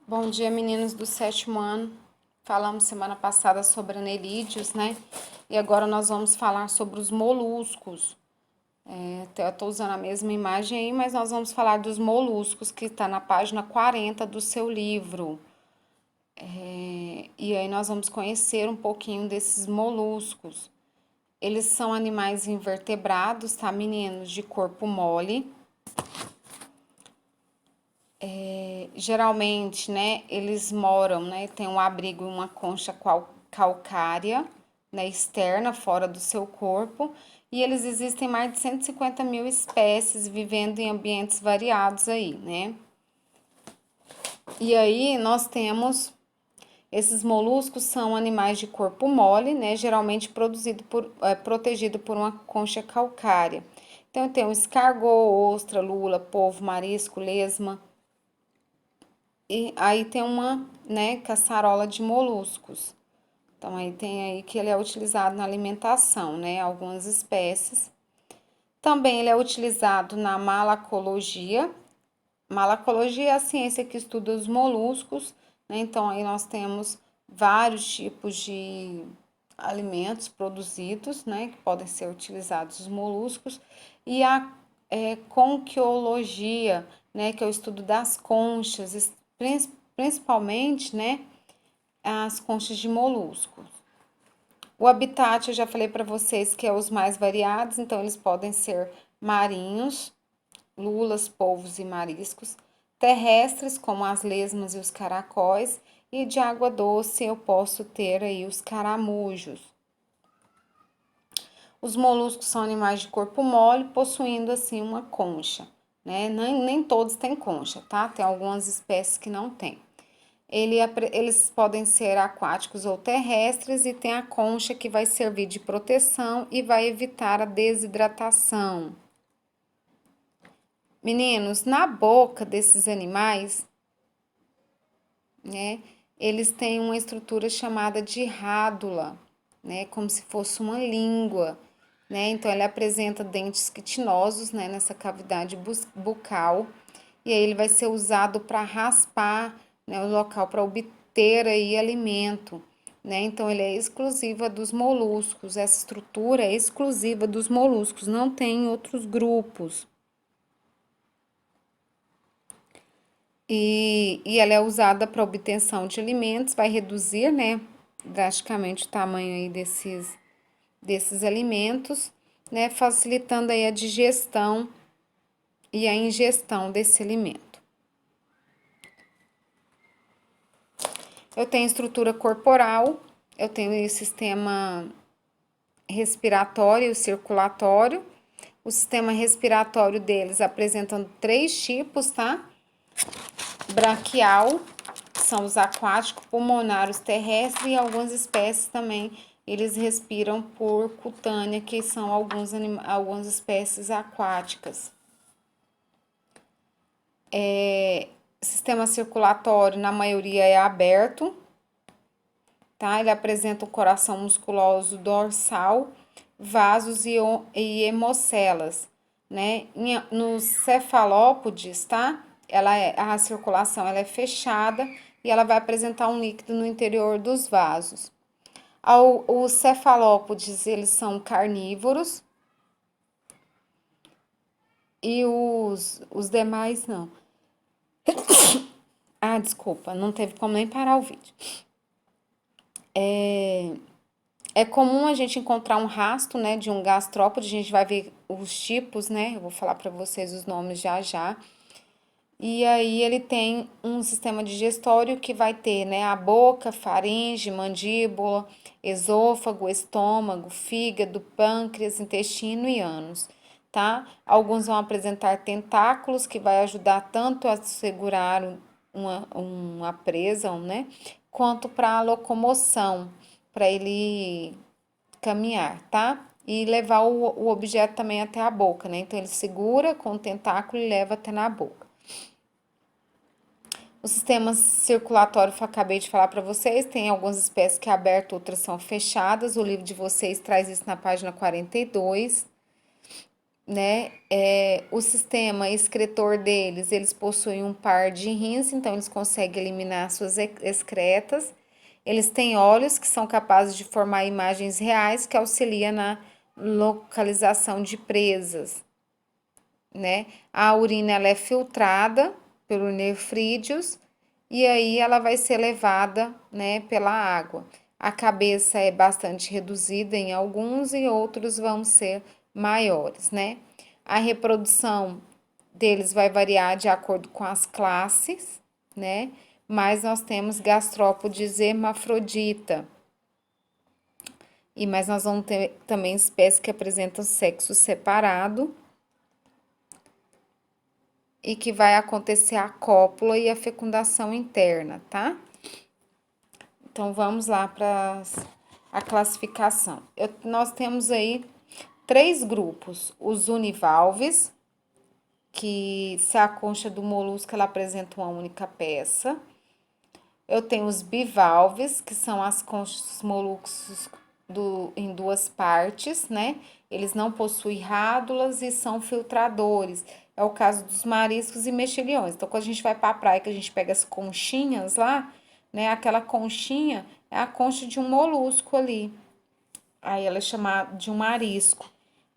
Bom dia, meninos do sétimo ano. Falamos semana passada sobre anelídeos, né? E agora nós vamos falar sobre os moluscos. Eu tô usando a mesma imagem aí, mas nós vamos falar dos moluscos, que está na página 40 do seu livro. E aí nós vamos conhecer um pouquinho desses moluscos. Eles são animais invertebrados, tá, meninos? De corpo mole. Geralmente, né, eles moram, né, tem um abrigo em uma concha calcária, né, externa, fora do seu corpo, e eles existem mais de 150 mil espécies vivendo em ambientes variados aí, né. E aí nós temos, esses moluscos são animais de corpo mole, né, geralmente protegido por uma concha calcária. Então tem o escargot, ostra, lula, polvo, marisco, lesma. E aí tem uma, né, caçarola de moluscos. Então aí tem aí que ele é utilizado na alimentação, né, algumas espécies. Também ele é utilizado na malacologia. Malacologia é a ciência que estuda os moluscos, né? Então aí nós temos vários tipos de alimentos produzidos, né, que podem ser utilizados os moluscos. E a conquiologia, né, que é o estudo das conchas, principalmente, né, as conchas de moluscos. O habitat, eu já falei para vocês que é os mais variados, então eles podem ser marinhos, lulas, polvos e mariscos, terrestres, como as lesmas e os caracóis, e de água doce eu posso ter aí os caramujos. Os moluscos são animais de corpo mole, possuindo assim uma concha, né? Nem todos têm concha, tá? Tem algumas espécies que não têm. Eles podem ser aquáticos ou terrestres e tem a concha que vai servir de proteção e vai evitar a desidratação. Meninos, na boca desses animais, né, eles têm uma estrutura chamada de rádula, né, como se fosse uma língua, né? Então ele apresenta dentes quitinosos, né, nessa cavidade bucal, e aí ele vai ser usado para raspar, né, o local para obter aí alimento, né? Então ele é exclusiva dos moluscos, essa estrutura é exclusiva dos moluscos, não tem outros grupos. E ela é usada para obtenção de alimentos, vai reduzir, né, drasticamente o tamanho aí desses alimentos, né, facilitando aí a digestão e a ingestão desse alimento. Eu tenho estrutura corporal, eu tenho o sistema respiratório e o circulatório. O sistema respiratório deles apresentando 3 tipos, tá? Braquial, que são os aquáticos, pulmonar, os terrestres, e algumas espécies também, eles respiram por cutânea, que são algumas espécies aquáticas. Sistema circulatório, na maioria, é aberto, tá? Ele apresenta o coração musculoso dorsal, vasos e hemocelas, né? Nos cefalópodes, tá? A circulação ela é fechada e ela vai apresentar um líquido no interior dos vasos. Os cefalópodes, eles são carnívoros e os demais não. Ah, desculpa, não teve como nem parar o vídeo. É comum a gente encontrar um rastro, né, de um gastrópode, a gente vai ver os tipos, né, eu vou falar para vocês os nomes já já. E aí ele tem um sistema digestório que vai ter, né, a boca, faringe, mandíbula, esôfago, estômago, fígado, pâncreas, intestino e ânus, tá? Alguns vão apresentar tentáculos que vai ajudar tanto a segurar uma presa, né, quanto para a locomoção, para ele caminhar, tá? E levar o objeto também até a boca, né? Então ele segura com o tentáculo e leva até na boca. O sistema circulatório, que eu acabei de falar para vocês, tem algumas espécies que é aberto, outras são fechadas. O livro de vocês traz isso na página 42. né? O sistema excretor deles, eles possuem um par de rins, então eles conseguem eliminar suas excretas. Eles têm olhos que são capazes de formar imagens reais que auxiliam na localização de presas, né? A urina ela é filtrada pelo nefrídeos e aí ela vai ser levada, né, pela água. A cabeça é bastante reduzida em alguns e outros vão ser maiores, né? A reprodução deles vai variar de acordo com as classes, né? Mas nós temos gastrópodes hermafrodita. Mas nós vamos ter também espécies que apresentam sexo separado e que vai acontecer a cópula e a fecundação interna, tá? Então vamos lá para a classificação. Nós temos aí 3 grupos: os univalves, que se a concha do molusco ela apresenta uma única peça. Eu tenho os bivalves, que são as conchas dos moluscos em 2 partes, né? Eles não possuem rádulas e são filtradores. É o caso dos mariscos e mexilhões. Então, quando a gente vai para a praia, que a gente pega as conchinhas lá, né? Aquela conchinha é a concha de um molusco ali. Aí ela é chamada de um marisco,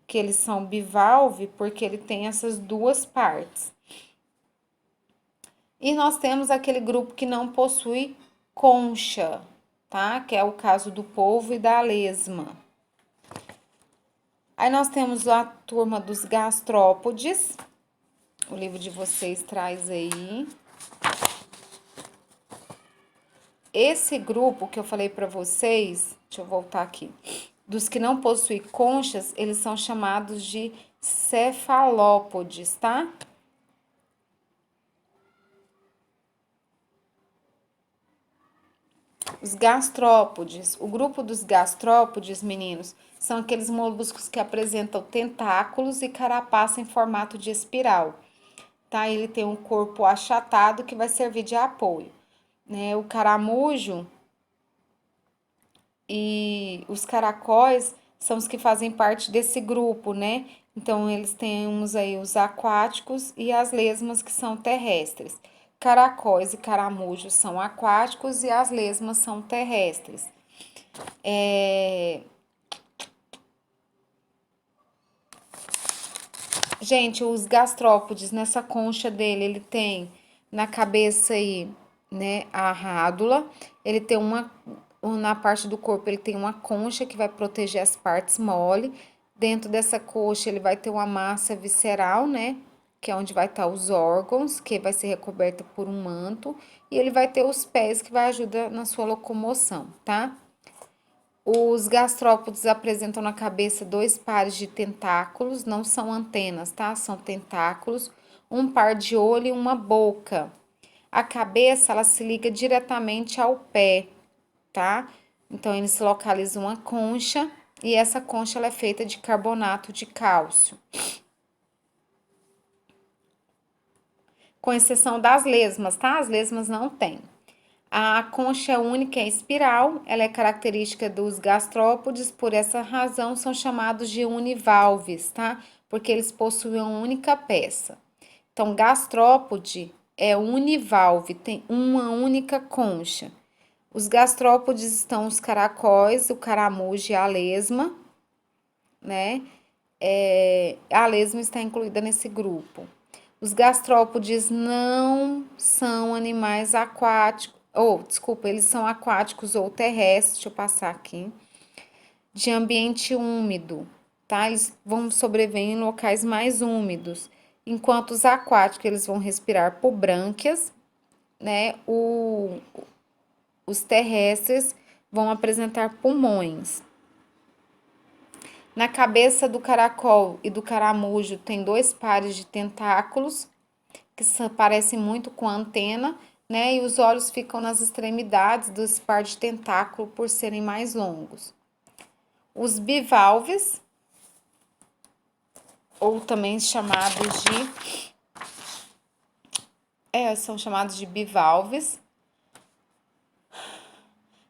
que eles são bivalve porque ele tem essas 2 partes. E nós temos aquele grupo que não possui concha, tá? Que é o caso do polvo e da lesma. Aí nós temos a turma dos gastrópodes. O livro de vocês traz aí. Esse grupo que eu falei para vocês, deixa eu voltar aqui, dos que não possuem conchas, eles são chamados de cefalópodes, tá? Os gastrópodes, o grupo dos gastrópodes, meninos, são aqueles moluscos que apresentam tentáculos e carapaça em formato de espiral, tá? Ele tem um corpo achatado que vai servir de apoio, né? O caramujo e os caracóis são os que fazem parte desse grupo, né? Então, eles temos aí os aquáticos e as lesmas que são terrestres. Caracóis e caramujos são aquáticos e as lesmas são terrestres. Gente, os gastrópodes, nessa concha dele, ele tem na cabeça aí, né, a rádula. Ele tem na parte do corpo, ele tem uma concha que vai proteger as partes mole. Dentro dessa coxa, ele vai ter uma massa visceral, né, que é onde vai estar os órgãos, que vai ser recoberta por um manto. E ele vai ter os pés, que vai ajudar na sua locomoção, tá? Os gastrópodes apresentam na cabeça 2 pares de tentáculos, não são antenas, tá? São tentáculos, um par de olho e uma boca. A cabeça, ela se liga diretamente ao pé, tá? Então, eles se localizam uma concha e essa concha ela é feita de carbonato de cálcio. Com exceção das lesmas, tá? As lesmas não têm. A concha única é espiral, ela é característica dos gastrópodes, por essa razão são chamados de univalves, tá? Porque eles possuem uma única peça. Então, gastrópode é univalve, tem uma única concha. Os gastrópodes estão os caracóis, o caramujo e a lesma, né? A lesma está incluída nesse grupo. Os gastrópodes não são animais aquáticos, desculpa, eles são aquáticos ou terrestres, deixa eu passar aqui, de ambiente úmido, tá? Eles vão sobreviver em locais mais úmidos, enquanto os aquáticos, eles vão respirar por brânquias, né? Os terrestres vão apresentar pulmões. Na cabeça do caracol e do caramujo tem 2 pares de tentáculos, que parecem muito com a antena, né? E os olhos ficam nas extremidades dos pares de tentáculo por serem mais longos. Os bivalves, ou também chamados de... são chamados de bivalves.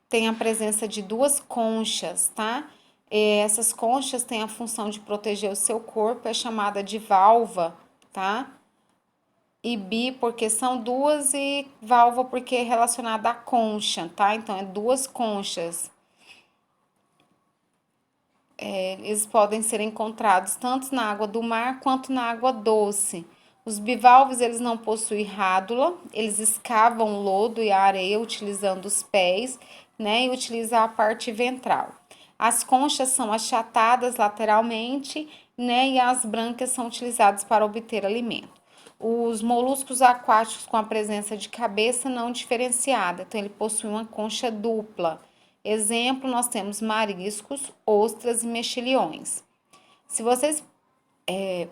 Tem a presença de 2 conchas, tá? Essas conchas têm a função de proteger o seu corpo, é chamada de valva, tá? E bi porque são duas e valva porque é relacionada à concha, tá? Então, é duas conchas. Eles podem ser encontrados tanto na água do mar quanto na água doce. Os bivalves, eles não possuem rádula, eles escavam o lodo e a areia utilizando os pés, né, e utilizam a parte ventral. As conchas são achatadas lateralmente, né, e as brancas são utilizadas para obter alimento. Os moluscos aquáticos com a presença de cabeça não diferenciada, então ele possui uma concha dupla. Exemplo, nós temos mariscos, ostras e mexilhões. Se vocês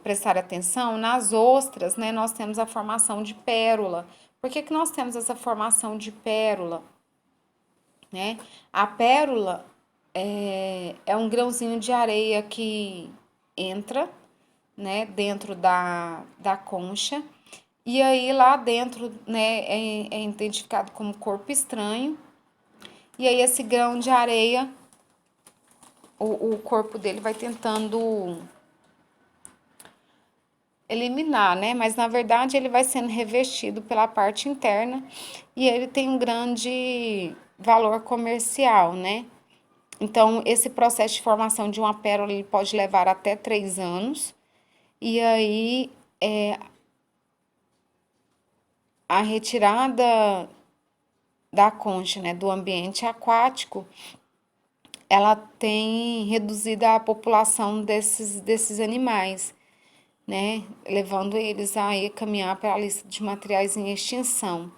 prestarem atenção, nas ostras, né, nós temos a formação de pérola. Por que nós temos essa formação de pérola? Né? A pérola é um grãozinho de areia que entra, né, dentro da concha. E aí lá dentro, né, é identificado como corpo estranho. E aí esse grão de areia, o corpo dele vai tentando eliminar, né? Mas na verdade ele vai sendo revestido pela parte interna e ele tem um grande valor comercial, né? Então, esse processo de formação de uma pérola ele pode levar até 3 anos. E aí, a retirada da concha, né, do ambiente aquático, ela tem reduzido a população desses animais, né, levando eles a caminhar para a lista de materiais em extinção.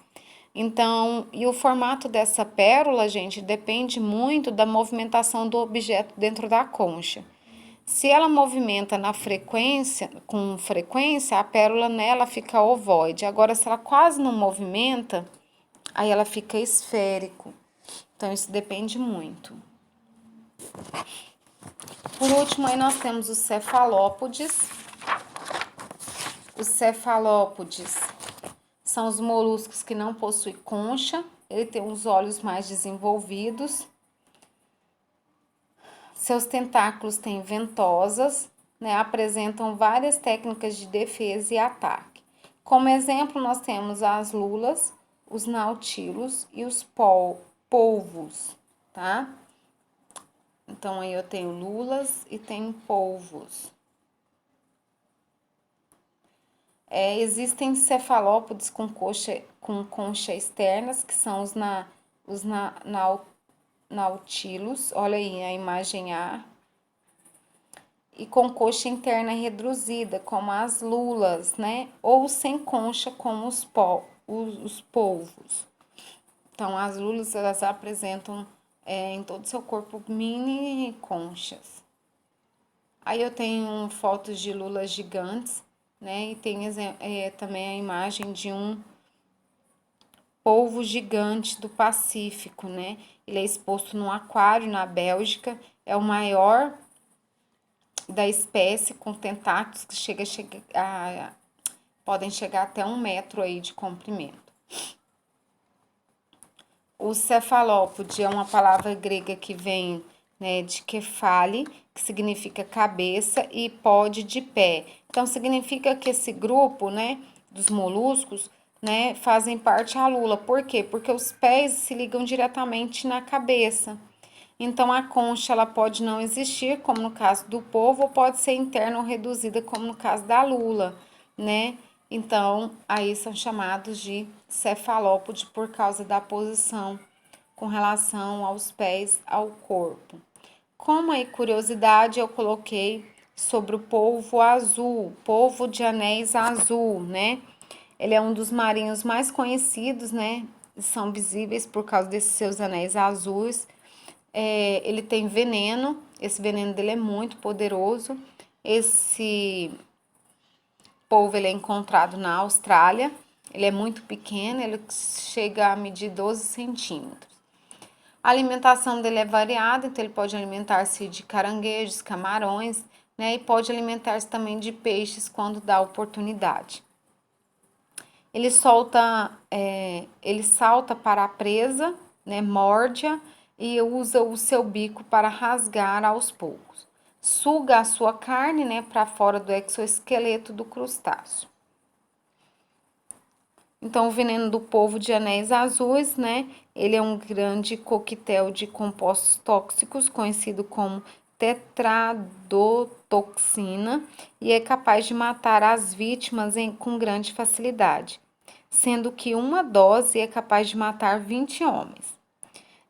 Então, e o formato dessa pérola, gente, depende muito da movimentação do objeto dentro da concha. Se ela movimenta com frequência, a pérola nela fica ovoide. Agora, se ela quase não movimenta, aí ela fica esférico. Então, isso depende muito. Por último, aí nós temos os cefalópodes. Os cefalópodes são os moluscos que não possuem concha, ele tem os olhos mais desenvolvidos. Seus tentáculos têm ventosas, né, apresentam várias técnicas de defesa e ataque. Como exemplo, nós temos as lulas, os nautilos e os polvos, tá? Então, aí eu tenho lulas e tenho polvos. Existem cefalópodes com concha externas, que são os nautilos, olha aí a imagem A, e com concha interna reduzida, como as lulas, né? Ou sem concha, como os polvos. Então, as lulas, elas apresentam em todo o seu corpo mini conchas. Aí eu tenho fotos de lulas gigantes, né? E tem também a imagem de um polvo gigante do Pacífico, né? Ele é exposto num aquário na Bélgica, é o maior da espécie, com tentáculos que podem chegar até 1 metro aí de comprimento. O cefalópode é uma palavra grega que vem, né, de kefale, que significa cabeça, e pode de pé. Então, significa que esse grupo, né, dos moluscos, né, fazem parte da lula. Por quê? Porque os pés se ligam diretamente na cabeça. Então, a concha ela pode não existir, como no caso do polvo, ou pode ser interna ou reduzida, como no caso da lula, né? Então, aí são chamados de cefalópode por causa da posição com relação aos pés ao corpo. Como aí curiosidade, eu coloquei sobre o polvo azul, polvo de anéis azul, né? Ele é um dos marinhos mais conhecidos, né? São visíveis por causa desses seus anéis azuis. Ele tem veneno, esse veneno dele é muito poderoso. Esse polvo ele é encontrado na Austrália, ele é muito pequeno, ele chega a medir 12 centímetros. A alimentação dele é variada, então ele pode alimentar-se de caranguejos, camarões, né? E pode alimentar-se também de peixes quando dá oportunidade. Ele salta para a presa, né? Morde-a e usa o seu bico para rasgar aos poucos. Suga a sua carne, né, para fora do exoesqueleto do crustáceo. Então, o veneno do polvo de anéis azuis, né? Ele é um grande coquetel de compostos tóxicos, conhecido como tetradotoxina, e é capaz de matar as vítimas com grande facilidade, sendo que uma dose é capaz de matar 20 homens.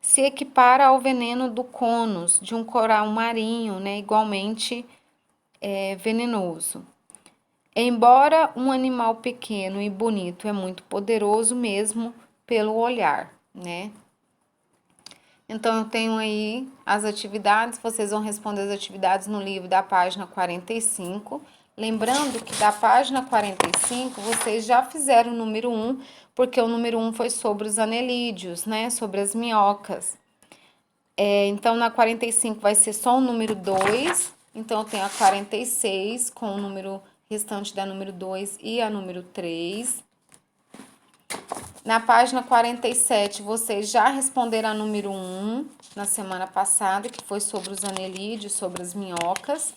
Se equipara ao veneno do conus, de um coral marinho, né? Igualmente venenoso. Embora um animal pequeno e bonito é muito poderoso mesmo pelo olhar, né? Então, eu tenho aí as atividades, vocês vão responder as atividades no livro da página 45. Lembrando que da página 45, vocês já fizeram o número 1, porque o número 1 foi sobre os anelídeos, né? Sobre as minhocas. Então, na 45 vai ser só o número 2. Então, eu tenho a 46 com o número restante da número 2 e a número 3. Na página 47, vocês já responderam a número 1 na semana passada, que foi sobre os anelídeos, sobre as minhocas.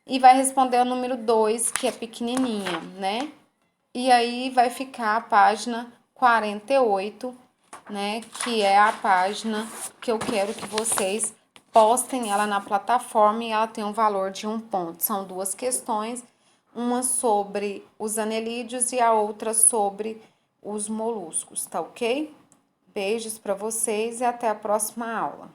E vai responder a número 2, que é pequenininha, né? E aí vai ficar a página 48, né? Que é a página que eu quero que vocês postem ela na plataforma e ela tem um valor de 1 ponto. São 2 questões, uma sobre os anelídeos e a outra sobre os moluscos, tá ok? Beijos para vocês e até a próxima aula.